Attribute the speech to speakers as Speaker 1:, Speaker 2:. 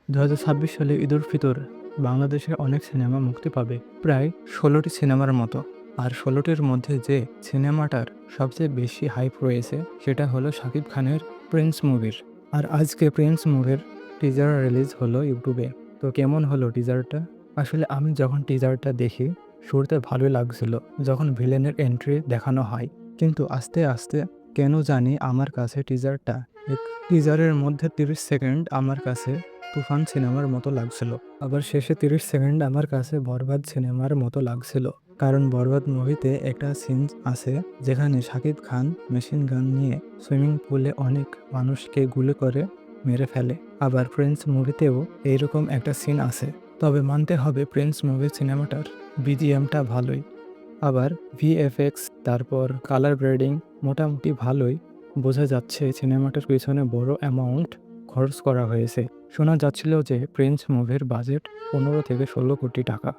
Speaker 1: ২০২৬ সালে ঈদুল ফিতর বাংলাদেশে অনেক সিনেমা মুক্তি পাবে, প্রায় ১৬টি সিনেমার মতো। আর ১৬টির মধ্যে যে সিনেমাটার সবচেয়ে বেশি হাইপ রয়েছে সেটা হলো শাকিব খানের প্রিন্স মুভির। আর আজকে প্রিন্স মুভির টিজার রিলিজ হলো ইউটিউবে। তো কেমন হলো টিজারটা? আসলে আমি যখন টিজারটা দেখি শুরুতে ভালোই লাগছিল যখন ভিলেনের এন্ট্রি দেখানো হয়, কিন্তু আস্তে আস্তে কেন জানি আমার কাছে টিজারের মধ্যে ৩০ সেকেন্ড আমার কাছে তুফান সিনেমার মতো লাগছিল। আবার শেষে ৩০ সেকেন্ড আমার কাছে বরবাদ সিনেমার মতো লাগছিল। কারণ বরবাদ মুভিতে একটা সিন আছে যেখানে শাকিব খান মেশিন গান নিয়ে সুইমিং পুলে অনেক মানুষকে গুলি করে মেরে ফেলে। আবার প্রিন্স মুভিতেও এইরকম একটা সিন আছে। তবে মানতে হবে প্রিন্স মুভি সিনেমাটার বিজিএমটা ভালোই। আবার ভিএফএক্স তারপর কালার গ্রেডিং মোটামুটি ভালোই। বোঝা যাচ্ছে সিনেমাটার পিছনে বড় অ্যামাউন্ট খরচ করা হয়েছে। শোনা যাচ্ছিল যে প্রিন্স মুভির বাজেট ১৫ থেকে ১৬ কোটি টাকা।